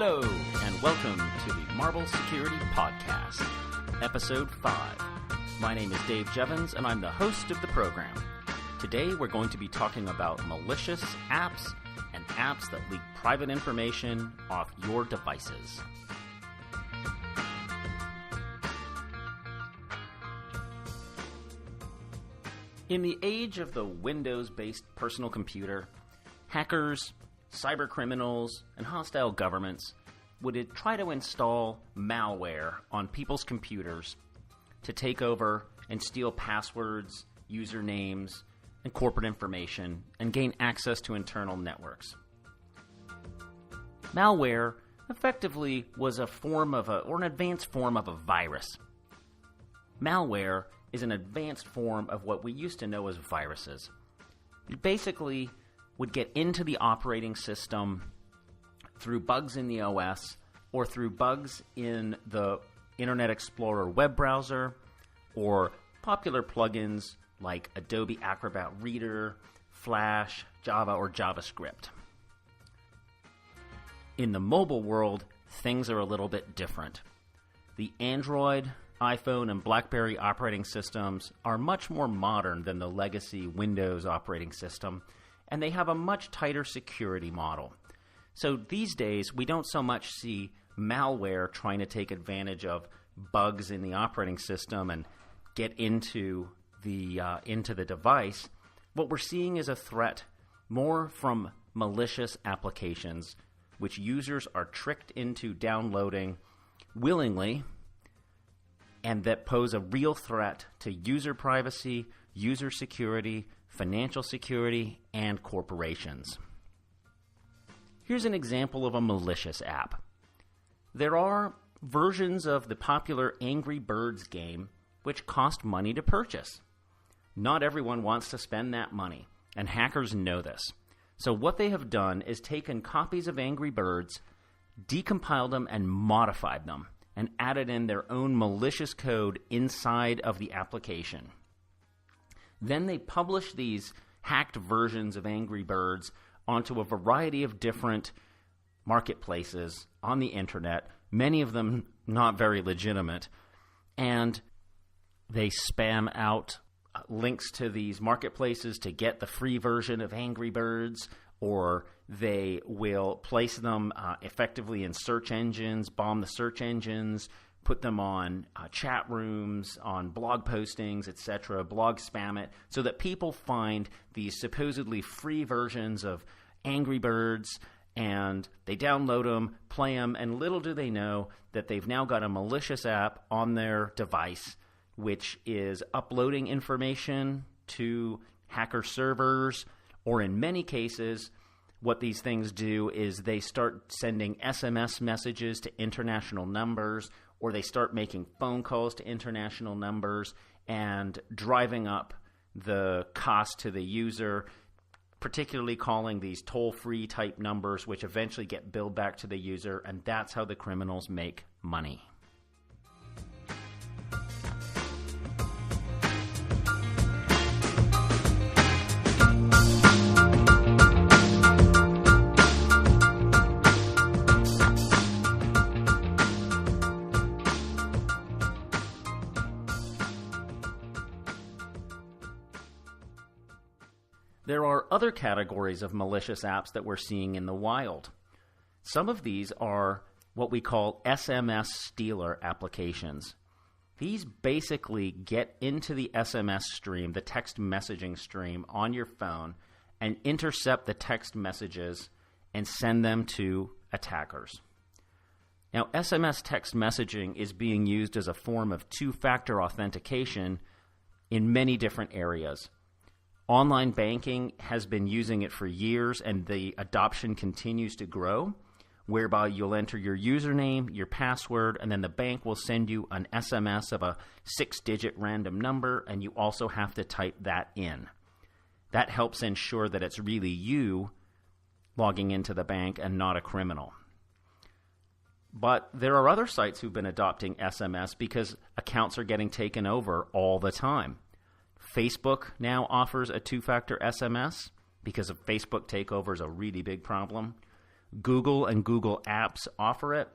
Hello, and welcome to the Marble Security Podcast, Episode 5. My name is Dave Jevons, and I'm the host of the program. Today, we're going to be talking about malicious apps and apps that leak private information off your devices. In the age of the Windows-based personal computer, hackers, cybercriminals, and hostile governments would try to install malware on people's computers to take over and steal passwords, usernames, and corporate information and gain access to internal networks. Malware effectively was an advanced form of a virus. Malware is an advanced form of what we used to know as viruses. It basically would get into the operating system through bugs in the OS or through bugs in the Internet Explorer web browser or popular plugins like Adobe Acrobat Reader, Flash, Java, or JavaScript. In the mobile world, things are a little bit different. The Android, iPhone, and BlackBerry operating systems are much more modern than the legacy Windows operating system, and they have a much tighter security model. So these days, we don't so much see malware trying to take advantage of bugs in the operating system and get into the device. What we're seeing is a threat more from malicious applications, which users are tricked into downloading willingly, and that pose a real threat to user privacy, user security, financial security, and corporations. Here's an example of a malicious app. There are versions of the popular Angry Birds game which cost money to purchase. Not everyone wants to spend that money, and hackers know this. So what they have done is taken copies of Angry Birds, decompiled them, and modified them, and added in their own malicious code inside of the application. Then they publish these hacked versions of Angry Birds onto a variety of different marketplaces on the internet, many of them not very legitimate, and they spam out links to these marketplaces to get the free version of Angry Birds, or they will place them effectively in search engines, bomb the search engines, put them on chat rooms, on blog postings, etc., blog spam it, so that people find these supposedly free versions of Angry Birds, and they download them, play them, and little do they know that they've now got a malicious app on their device, which is uploading information to hacker servers, or in many cases, what these things do is they start sending SMS messages to international numbers, or they start making phone calls to international numbers and driving up the cost to the user, particularly calling these toll-free type numbers, which eventually get billed back to the user, and that's how the criminals make money. There are other categories of malicious apps that we're seeing in the wild. Some of these are what we call SMS stealer applications. These basically get into the SMS stream, the text messaging stream on your phone, and intercept the text messages and send them to attackers. Now, SMS text messaging is being used as a form of two-factor authentication in many different areas. Online banking has been using it for years, and the adoption continues to grow, whereby you'll enter your username, your password, and then the bank will send you an SMS of a 6-digit random number, and you also have to type that in. That helps ensure that it's really you logging into the bank and not a criminal. But there are other sites who've been adopting SMS because accounts are getting taken over all the time. Facebook now offers a two-factor SMS because of Facebook takeover is a really big problem. Google and Google Apps offer it,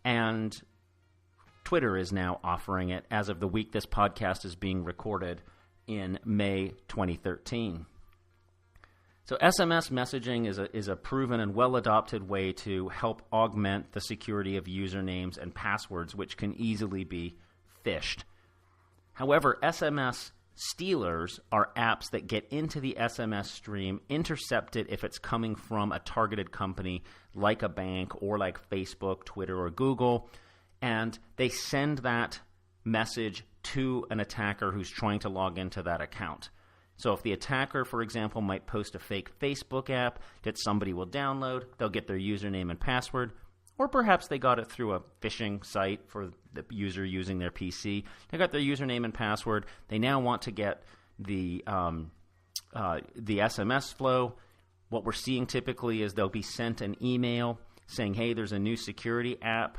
and Twitter is now offering it as of the week this podcast is being recorded in May 2013. So SMS messaging is a proven and well-adopted way to help augment the security of usernames and passwords, which can easily be phished. However, SMS stealers are apps that get into the SMS stream, intercept it if it's coming from a targeted company like a bank or like Facebook, Twitter, or Google, and they send that message to an attacker who's trying to log into that account. So if the attacker, for example, might post a fake Facebook app that somebody will download, they'll get their username and password, or perhaps they got it through a phishing site for the user using their PC. They got their username and password. They now want to get the SMS flow. What we're seeing typically is they'll be sent an email saying, hey, there's a new security app,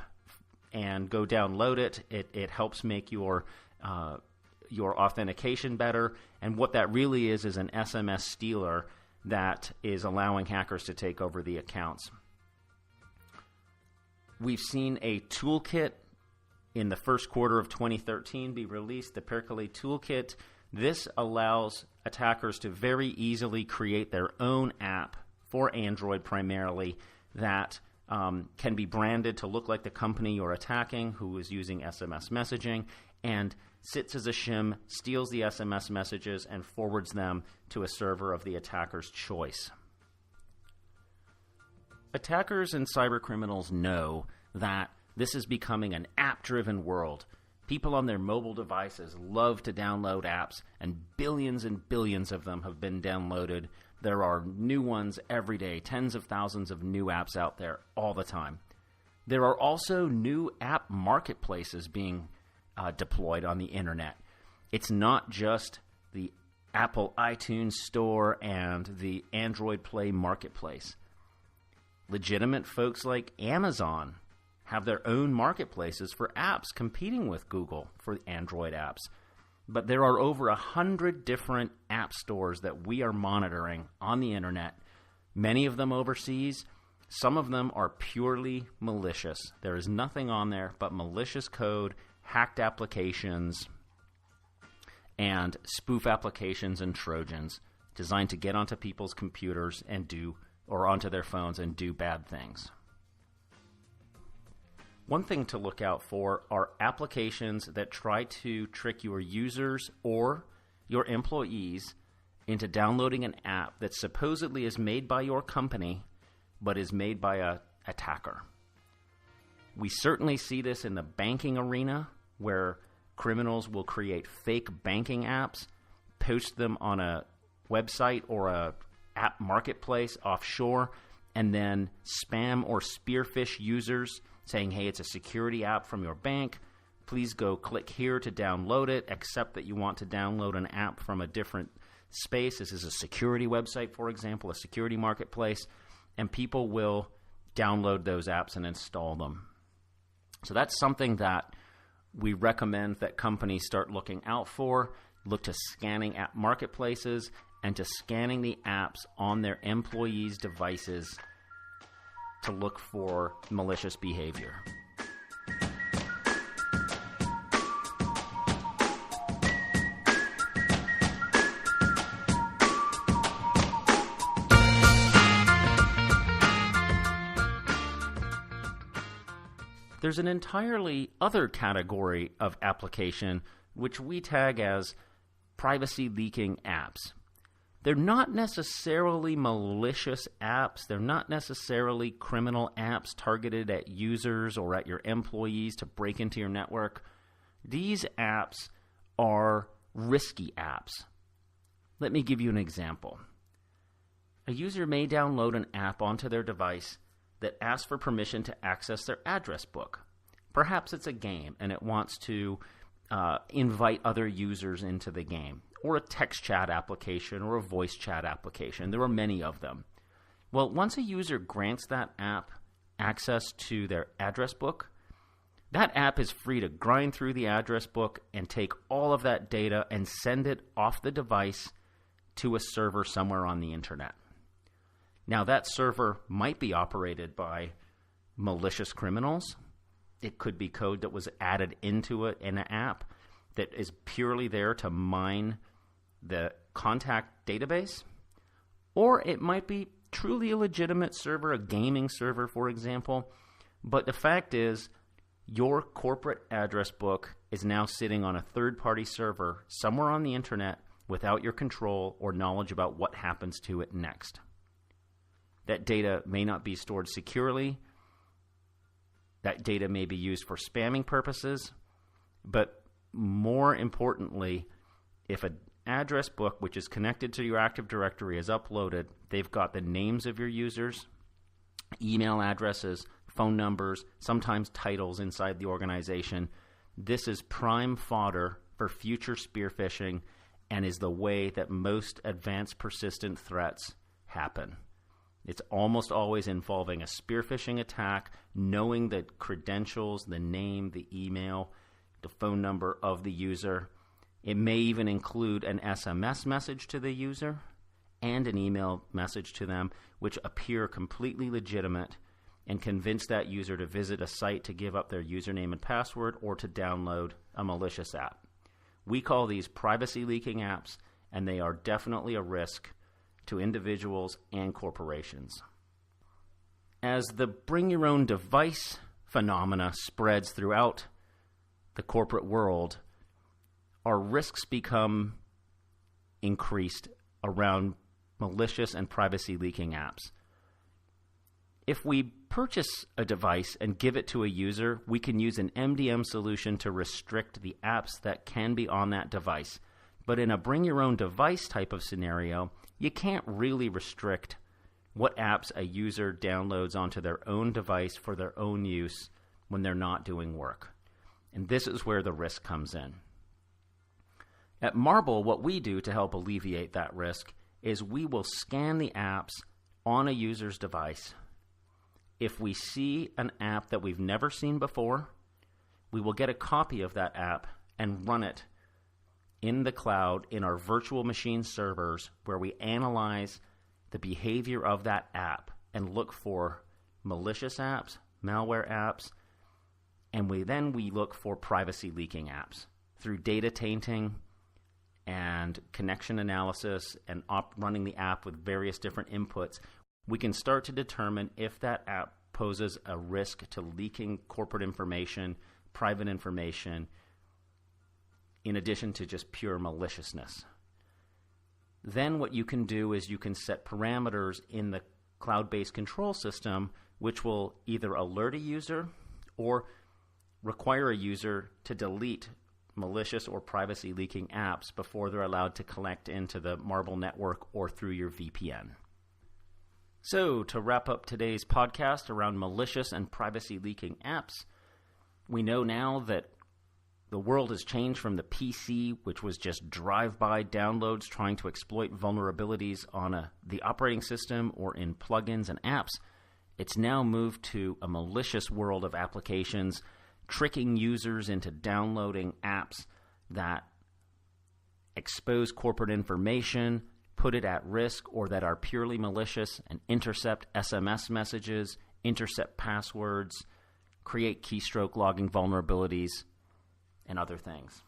and go download it. It helps make your authentication better. And what that really is an SMS stealer that is allowing hackers to take over the accounts. We've seen a toolkit in the first quarter of 2013 be released, the Percolate Toolkit. This allows attackers to very easily create their own app for Android primarily that can be branded to look like the company you're attacking, who is using SMS messaging, and sits as a shim, steals the SMS messages, and forwards them to a server of the attacker's choice. Attackers and cybercriminals know that this is becoming an app-driven world. People on their mobile devices love to download apps, and billions of them have been downloaded. There are new ones every day, tens of thousands of new apps out there all the time. There are also new app marketplaces being deployed on the internet. It's not just the Apple iTunes Store and the Android Play Marketplace. Legitimate folks like Amazon have their own marketplaces for apps competing with Google for Android apps. But there are over 100 different app stores that we are monitoring on the internet, many of them overseas. Some of them are purely malicious. There is nothing on there but malicious code, hacked applications, and spoof applications and Trojans designed to get onto people's computers or onto their phones and do bad things. One thing to look out for are applications that try to trick your users or your employees into downloading an app that supposedly is made by your company but is made by an attacker. We certainly see this in the banking arena, where criminals will create fake banking apps, post them on a website or a app marketplace offshore, and then spam or spearfish users saying, hey, it's a security app from your bank. Please go click here to download it, except that you want to download an app from a different space. This is a security website, for example, a security marketplace, and people will download those apps and install them. So that's something that we recommend that companies start looking out for. Look to scanning app marketplaces and to scanning the apps on their employees' devices to look for malicious behavior. There's an entirely other category of application which we tag as privacy leaking apps. They're not necessarily malicious apps. They're not necessarily criminal apps targeted at users or at your employees to break into your network. These apps are risky apps. Let me give you an example. A user may download an app onto their device that asks for permission to access their address book. Perhaps it's a game and it wants to invite other users into the game, or a text chat application or a voice chat application. There are many of them. Well, once a user grants that app access to their address book, that app is free to grind through the address book and take all of that data and send it off the device to a server somewhere on the internet. Now, that server might be operated by malicious criminals. It could be code that was added into it in an app that is purely there to mine the contact database. Or it might be truly a legitimate server, a gaming server, for example. But the fact is, your corporate address book is now sitting on a third-party server somewhere on the internet without your control or knowledge about what happens to it next. That data may not be stored securely. That data may be used for spamming purposes. But more importantly, if an address book which is connected to your Active Directory is uploaded, they've got the names of your users, email addresses, phone numbers, sometimes titles inside the organization. This is prime fodder for future spear phishing and is the way that most advanced persistent threats happen. It's almost always involving a spear phishing attack, knowing the credentials, the name, the email, the phone number of the user. It may even include an SMS message to the user and an email message to them, which appear completely legitimate and convince that user to visit a site to give up their username and password or to download a malicious app. We call these privacy leaking apps, and they are definitely a risk to individuals and corporations. As the bring your own device phenomena spreads throughout the corporate world, our risks become increased around malicious and privacy leaking apps. If we purchase a device and give it to a user, we can use an MDM solution to restrict the apps that can be on that device. But in a bring your own device type of scenario, you can't really restrict what apps a user downloads onto their own device for their own use when they're not doing work. And this is where the risk comes in. At Marble, what we do to help alleviate that risk is we will scan the apps on a user's device. If we see an app that we've never seen before, we will get a copy of that app and run it in the cloud in our virtual machine servers, where we analyze the behavior of that app and look for malicious apps, malware apps, and we look for privacy leaking apps through data tainting and connection analysis and running the app with various different inputs. We can start to determine if that app poses a risk to leaking corporate information, private information, in addition to just pure maliciousness. Then what you can do is you can set parameters in the cloud-based control system which will either alert a user or require a user to delete malicious or privacy leaking apps before they're allowed to connect into the Marble network or through your VPN. So, to wrap up today's podcast around malicious and privacy leaking apps, we know now that the world has changed from the PC, which was just drive-by downloads trying to exploit vulnerabilities on the operating system or in plugins and apps. It's now moved to a malicious world of applications, tricking users into downloading apps that expose corporate information, put it at risk, or that are purely malicious and intercept SMS messages, intercept passwords, create keystroke logging vulnerabilities, and other things.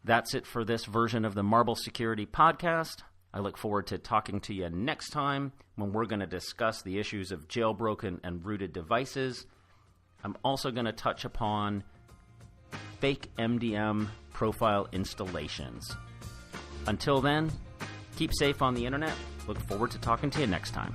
That's it for this version of the Marble Security Podcast. I look forward to talking to you next time when we're going to discuss the issues of jailbroken and rooted devices. I'm also going to touch upon fake MDM profile installations. Until then, keep safe on the internet. Look forward to talking to you next time.